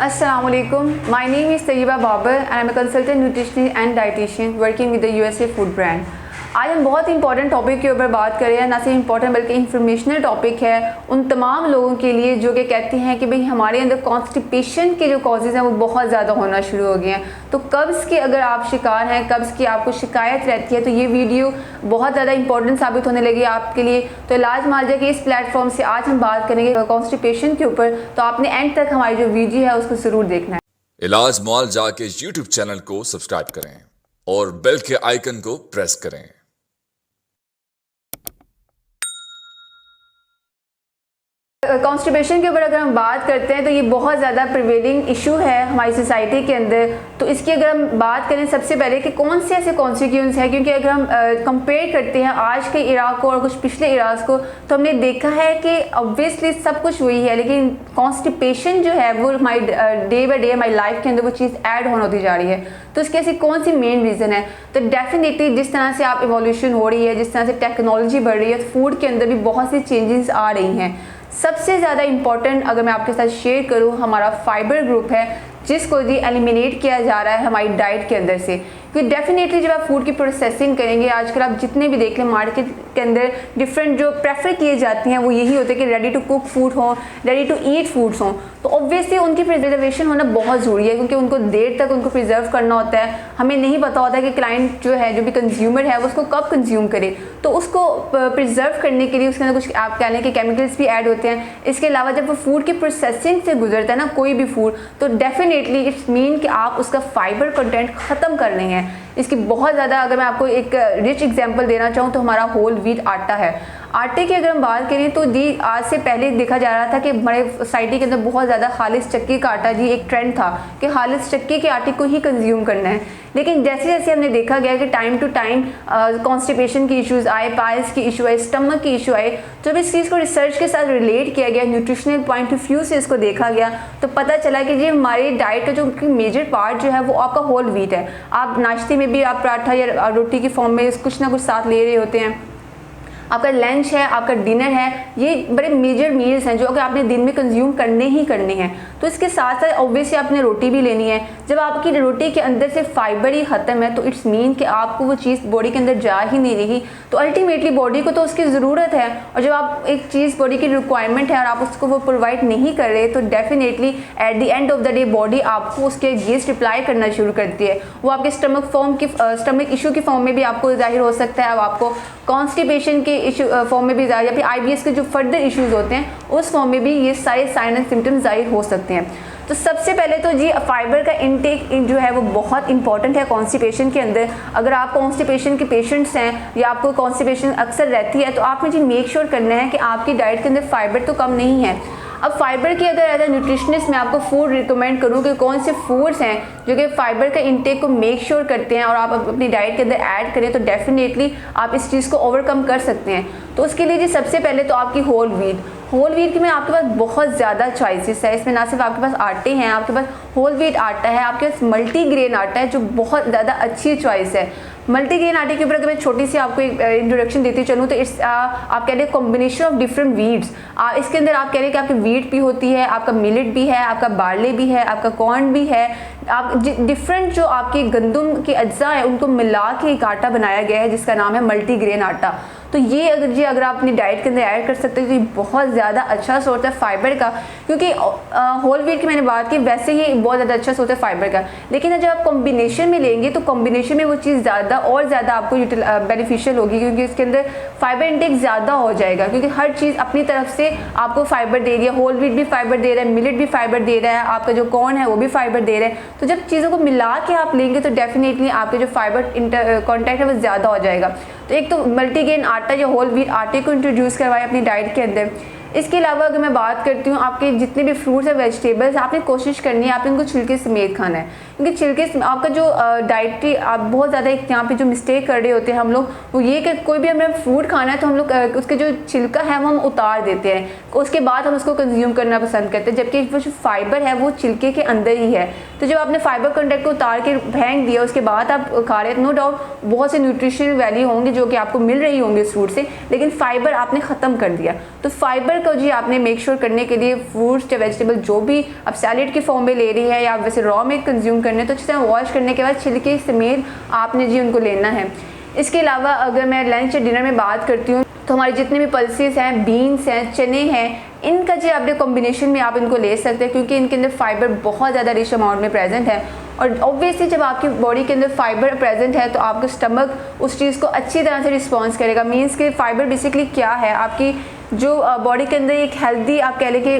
Assalamualaikum. My name is Tayyiba Babar and I'm a consultant nutritionist and dietitian working with the USA Food Brand. आज हम बहुत important topic के ऊपर बात कर रहे हैं, ना सिर्फ इंपॉर्टेंट बल्कि इंफॉर्मेशनल टॉपिक है उन तमाम लोगों के लिए जो कि कहते हैं कि भाई हमारे अंदर कॉन्स्टिपेशन के जो कॉजेज़ हैं वो बहुत ज़्यादा होना शुरू हो गए हैं। तो कब्ज़ के अगर आप शिकार हैं, कब्ज़ की आपको शिकायत रहती है, तो ये वीडियो बहुत ज़्यादा इंपॉर्टेंट साबित होने लगी आपके लिए। तो इलाज मालजा के इस प्लेटफॉर्म से आज हम बात करेंगे कॉन्स्टिपेशन के ऊपर, तो आपने एंड तक हमारी जो वीडियो है उसको ज़रूर देखना है। इलाज मुआलजा के यूट्यूब चैनल को सब्सक्राइब करें और बेल के आइकन को प्रेस करें। कॉन्स्टिपेशन के ऊपर अगर हम बात करते हैं तो ये बहुत ज़्यादा प्रिवेलिंग इशू है हमारी सोसाइटी के अंदर। तो इसकी अगर हम बात करें सबसे पहले कि कौन से ऐसे कॉन्सिक्वेंस हैं, क्योंकि अगर हम कंपेयर करते हैं आज के इराक को और कुछ पिछले इराक को, तो हमने देखा है कि ऑब्वियसली सब कुछ वही है, लेकिन कॉन्स्टिपेशन जो है वो हमारी डे बाई डे हमारी लाइफ के अंदर वो चीज़ ऐड होती जा रही है। तो इसकी ऐसी कौन सी मेन रीज़न है? तो डेफिनेटली जिस तरह से आप इवोल्यूशन हो रही है, जिस तरह से टेक्नोलॉजी बढ़ रही है, फूड के अंदर भी बहुत सी चेंजेस आ रही हैं। सबसे ज़्यादा इम्पॉर्टेंट अगर मैं आपके साथ शेयर करूँ, हमारा फाइबर ग्रुप है जिसको जी एलिमिनेट किया जा रहा है हमारी डाइट के अंदर से। क्योंकि डेफिनेटली जब आप फूड की प्रोसेसिंग करेंगे, आजकल आप जितने भी देख लें मार्केट के अंदर डिफरेंट जो प्रेफर किए जाती हैं वो यही होते हैं कि रेडी टू कुक फूड हो, रेडी टू ईट फूड्स हों। तो ऑब्वियसली उनकी प्रिजर्वेशन होना बहुत ज़रूरी है, क्योंकि उनको देर तक उनको प्रिजर्व करना होता है। हमें नहीं पता होता है कि क्लाइंट जो है, जो भी कंज्यूमर है, वो उसको कब कंज्यूम करे। तो उसको प्रिजर्व करने के लिए उसके अंदर कुछ आप कह लें कि केमिकल्स भी ऐड होते हैं। इसके अलावा जब वो फूड की प्रोसेसिंग से गुजरता है ना कोई भी फूड, तो डेफिनेटली इट्स मीन कि आप उसका फाइबर कंटेंट ख़त्म कर रहे हैं। इसकी बहुत ज़्यादा अगर मैं आपको एक रिच एग्जांपल देना चाहूँ तो हमारा होल व्हीट आटा है। आटे की अगर हम बात करें तो जी आज से पहले देखा जा रहा था कि हमारे सोसाइटी के अंदर बहुत ज़्यादा खालिस चक्की का आटा जी एक ट्रेंड था कि खालिस चक्की के आटे को ही कंज्यूम करना है। लेकिन जैसे जैसे हमने देखा गया कि टाइम टू टाइम कॉन्स्टिपेशन की इश्यूज़ आए, पाइल्स की इशू आए, स्टमक की इशू आए, जब इस चीज़ को रिसर्च के साथ रिलेट किया गया, न्यूट्रिशनल पॉइंट ऑफ व्यू से इसको देखा गया, तो पता चला कि जी हमारी डाइट का जो मेजर पार्ट जो है वो आपका होल व्हीट है। आप नाश्ते में भी आप पराठा या रोटी की फॉर्म में कुछ ना कुछ साथ ले रहे होते हैं। आपका लंच है, आपका डिनर है, ये बड़े मेजर मील्स हैं जो कि आपने दिन में कंज्यूम करने ही करने हैं। तो इसके साथ साथ ऑब्वियसली आपने रोटी भी लेनी है। जब आपकी रोटी के अंदर से फाइबर ही ख़त्म है तो इट्स मीन कि आपको वो चीज़ बॉडी के अंदर जा ही नहीं रही। तो अल्टीमेटली बॉडी को तो उसकी ज़रूरत है, और जब आप एक चीज़ बॉडी की रिक्वायरमेंट है और आप उसको वो प्रोवाइड नहीं कर रहे, तो definitely at the end of the day body आपको उसके अगेंस्ट रिप्लाई करना शुरू करती है। वो आपके स्टमक इशू की फॉर्म में भी आपको जाहिर हो सकता है, अब आपको कॉन्स्टिपेशन के इशू फॉर्म में भी जाहिर, या फिर IBS के जो फर्दर इश्यूज होते हैं उस फॉर्म में भी ये सारे साइन एंड सिम्टम्स जाहिर हो सकते हैं। तो सबसे पहले तो जी फाइबर का इनटेक जो है वो बहुत इंपॉर्टेंट है कॉन्स्टिपेशन के अंदर। अगर आप कॉन्स्टिपेशन के पेशेंट्स हैं या आपको कॉन्स्टिपेशन अक्सर रहती है, तो आपने जी मेक श्योर करना है कि आपकी डाइट के अंदर फाइबर तो कम नहीं है। अब फाइबर की अगर एज ए न्यूट्रिशनिस्ट मैं आपको फूड रिकमेंड करूँ कि कौन से फूड्स हैं जो कि फाइबर का इंटेक को मेक श्योर करते हैं और आप अपनी डाइट के अंदर ऐड करें, तो डेफिनेटली आप इस चीज़ को ओवरकम कर सकते हैं। तो उसके लिए जी सबसे पहले तो आपकी होल व्हीट में आपके पास बहुत ज़्यादा चॉइसेस है। इसमें ना सिर्फ आपके पास आटे हैं, आपके पास होल व्हीट आटा है, आपके पास मल्टीग्रेन आटा है जो बहुत ज़्यादा अच्छी चॉइस है। मल्टीग्रेन आटे के ऊपर अगर मैं छोटी सी आपको एक इंट्रोडक्शन देती चलूँ तो इट्स आप कह रहे हैं कॉम्बिनेशन ऑफ डिफरेंट वीट्स। इसके अंदर आप कह रहे हैं कि आपकी वीट भी होती है, आपका मिलेट भी है, आपका बार्ले भी है, आपका कॉर्न भी है। आप डिफरेंट जो आपकी गंदम के अज्जा है उनको मिला के एक आटा बनाया गया है जिसका नाम है मल्टीग्रेन आटा। तो ये अगर आप अपनी डाइट के अंदर ऐड कर सकते हो तो ये बहुत ज़्यादा अच्छा सोर्स है फाइबर का, क्योंकि होल व्हीट की मैंने बात की, वैसे ही बहुत ज़्यादा अच्छा सोर्स है फाइबर का। लेकिन जब आप कॉम्बिनेशन में लेंगे तो कॉम्बिनेशन में वो चीज़ ज़्यादा और ज़्यादा आपको बेनिफिशियल होगी, क्योंकि इसके अंदर फाइबर इंटेक ज़्यादा हो जाएगा, क्योंकि हर चीज़ अपनी तरफ से आपको फाइबर दे रही है। होल व्हीट भी फाइबर दे रहा है, मिलेट भी फाइबर दे रहा है, आपका जो कॉर्न है वो भी फाइबर दे रहा है। तो जब चीज़ों को मिला के आप लेंगे तो डेफिनेटली आपके जो फाइबर कॉन्टैक्ट है वो ज़्यादा हो जाएगा। तो एक तो मल्टीग्रेन आटा या होल व्हीट आटे को इंट्रोड्यूस करवाएं अपनी डाइट के अंदर। इसके अलावा अगर मैं बात करती हूँ आपके जितने भी फ्रूट्स और वेजिटेबल्स, आपने कोशिश करनी है आपने इनको छिलके समेत खाना है, क्योंकि छिलके आपका जो डाइटरी आप बहुत ज़्यादा एक यहाँ पे जो मिस्टेक कर रहे होते हैं हम लोग, वो ये कि कोई भी हमें फ्रूट खाना है तो हम लोग उसके जो छिलका है वो हम उतार देते हैं, उसके बाद हम उसको कंज्यूम करना पसंद करते हैं, जबकि वो जो फाइबर है वो छिलके के अंदर ही है। तो जब आपने फाइबर कंटेंट को उतार के फेंक दिया उसके बाद आप खा रहे हैं, नो डाउट बहुत से न्यूट्रिशनल वैल्यू होंगे जो कि आपको मिल रही होंगी इस फ्रूट से, लेकिन फाइबर आपने ख़त्म कर दिया। तो फाइबर को जी आपने मेक श्योर करने के लिए फ्रूट्स या वेजिटेबल जो भी आप सैलेड के फॉर्म में ले रही है या वैसे रॉ में कंज्यूम करने, तो अच्छे से वॉश करने के बाद छिलके समेत आपने जी उनको लेना है। इसके अलावा अगर मैं लंच या डिनर में बात करती हूँ तो हमारे जितने भी पल्सेस हैं, बीन्स हैं, चने हैं, इनका जो आपने कॉम्बिनेशन में आप इनको ले सकते हैं क्योंकि इनके अंदर फाइबर बहुत ज़्यादा रिच अमाउंट में प्रेजेंट है। और ऑब्वियसली जब आपकी बॉडी के अंदर फाइबर प्रेजेंट है तो आपका स्टमक उस चीज़ को अच्छी तरह से रिस्पॉन्स करेगा। मीन्स कि फाइबर बेसिकली क्या है, आपकी जो बॉडी के अंदर एक हेल्दी आप कह लें कि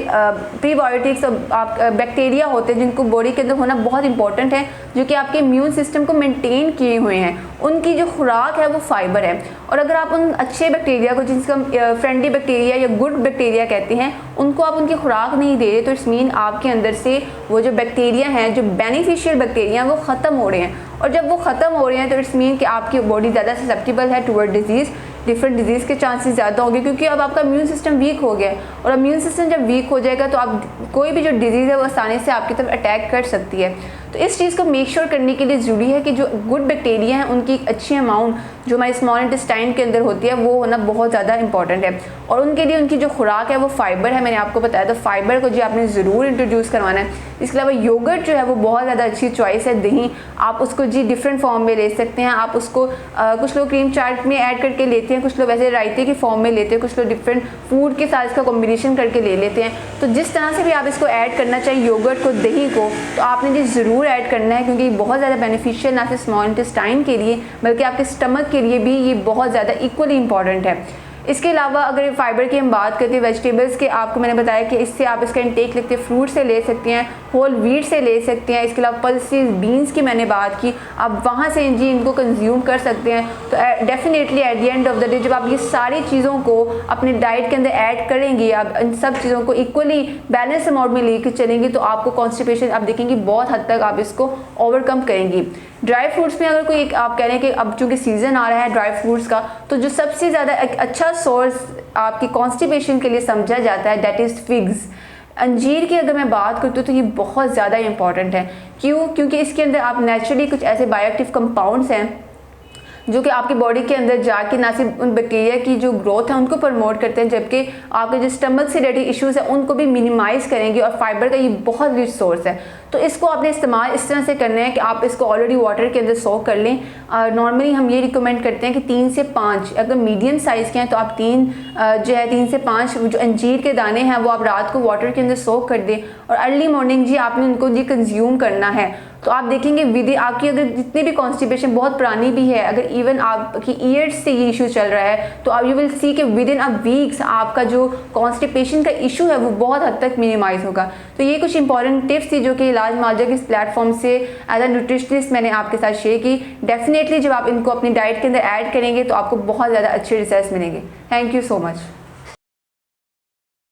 प्रीबायोटिक्स आप बैक्टीरिया होते हैं जिनको बॉडी के अंदर होना बहुत इंपॉर्टेंट है, जो कि आपके इम्यून सिस्टम को मेंटेन किए हुए हैं, उनकी जो खुराक है वो फाइबर है। और अगर आप उन अच्छे बैक्टीरिया को, जिसको हम फ्रेंडली बैक्टीरिया या गुड बैक्टीरिया कहते हैं, उनको आप उनकी खुराक नहीं दे रहे तो इट्स मीन आपके अंदर से वो जो बैक्टीरिया हैं, जो बेनिफिशियल बैक्टीरिया हैं, वो ख़त्म हो रहे हैं। और जब वो ख़त्म हो रहे हैं तो इट्स मीन कि आपकी बॉडी ज़्यादा ससेप्टेबल है टुवर्ड डिजीज़, डिफरेंट डिजीज़ के चांसेस ज़्यादा होंगे क्योंकि अब आपका इम्यून सिस्टम वीक हो गया है। और इम्यून सिस्टम जब वीक हो जाएगा तो आप कोई भी जो डिजीज़ है वो आसानी से आपकी तरफ अटैक कर सकती है। तो इस चीज़ को मेक श्योर करने के लिए ज़रूरी है कि जो गुड बैक्टीरिया हैं उनकी अच्छी अमाउंट जो हमारे स्मॉल इंटेस्टाइन के अंदर होती है वो होना बहुत ज़्यादा इंपॉर्टेंट है। और उनके लिए उनकी जो खुराक है वो फाइबर है, मैंने आपको बताया। तो फाइबर को जो आपने ज़रूर इंट्रोड्यूस करवाना है। इसके अलावा योगर्ट जो है वो बहुत ज़्यादा अच्छी चॉइस है। दही आप उसको जी डिफरेंट फॉर्म में ले सकते हैं। आप उसको कुछ लोग क्रीम चाट में ऐड करके लेते हैं, कुछ लोग वैसे रायते के फॉर्म में लेते हैं, कुछ लोग डिफरेंट फूड के साथ इसका कॉम्बिनेशन करके ले लेते हैं। तो जिस तरह से भी आप इसको ऐड करना चाहिए योगर्ट को, दही को, तो आपने जी ज़रूर ऐड करना है क्योंकि बहुत ज़्यादा बेनिफिशियल ना सिर्फ स्मॉल इंटेस्टाइन के लिए बल्कि आपके स्टमक के लिए भी ये बहुत ज़्यादा इक्वली इंपॉर्टेंट है। इसके अलावा अगर फाइबर की हम बात करते हैं वेजिटेबल्स के, आपको मैंने बताया कि इससे आप इसका इंटेक लेते हैं, फ्रूट से ले सकते हैं, होल व्हीट से ले सकते हैं। इसके अलावा पल्सेस, बीन्स की मैंने बात की, आप वहाँ से जी इनको कंज्यूम कर सकते हैं। तो definitely at the end of the day जब आप ये सारी चीज़ों को अपने डाइट के अंदर ऐड करेंगे, आप इन सब चीज़ों को इक्वली बैलेंस अमाउंट में लेकर चलेंगे तो आपको कॉन्स्टिपेशन आप देखेंगे बहुत हद तक आप इसको ओवरकम करेंगी। ड्राई फ्रूट्स में अगर कोई एक आप कह रहे हैं कि अब चूँकि सीज़न आ रहा है ड्राई फ्रूट्स का, तो जो सबसे ज़्यादा एक अच्छा सोर्स आपकी कॉन्स्टिपेशन के लिए समझा जाता है दैट इज़ फिग्स। अंजीर की अगर मैं बात करती हूँ तो ये बहुत ज़्यादा इंपॉर्टेंट है। क्यों? क्योंकि इसके अंदर आप नेचुरली कुछ ऐसे बायोएक्टिव कंपाउंड्स हैं जो कि आपकी बॉडी के अंदर जाके ना सिर्फ उन बैक्टीरिया की जो ग्रोथ है उनको प्रमोट करते हैं, जबकि आपके जो स्टमक से रिलेटेड इश्यूज़ हैं उनको भी मिनिमाइज़ करेंगे। और फाइबर का ये बहुत रिच सोर्स है। तो इसको आपने इस्तेमाल इस तरह से करना है कि आप इसको ऑलरेडी वाटर के अंदर सोक कर लें। नॉर्मली हम ये रिकमेंड करते हैं कि 3 से 5, अगर मीडियम साइज़ के हैं तो आप 3 से 5 जो अंजीर के दाने हैं वो आप रात को वाटर के अंदर सोक कर दें और अर्ली मॉर्निंग जी आपने उनको जी कंज्यूम करना है। तो आप देखेंगे विद आपकी अगर जितनी भी कॉन्स्टिपेशन बहुत पुरानी भी है, अगर इवन आपकी ईयर्स से ये इशू चल रहा है, तो आप यू विल सी कि विद इन अ वीक्स आपका जो कॉन्स्टिपेशन का इशू है वो बहुत हद तक मिनिमाइज होगा। तो ये कुछ इंपॉर्टेंट टिप्स थी जो कि इलाज मुआवजा के इस प्लेटफॉर्म से एज अ न्यूट्रिशनिस्ट मैंने आपके साथ शेयर की। डेफिनेटली जब आप इनको अपनी डाइट के अंदर ऐड करेंगे तो आपको बहुत ज़्यादा अच्छे रिजल्ट्स मिलेंगे। Thank you so much.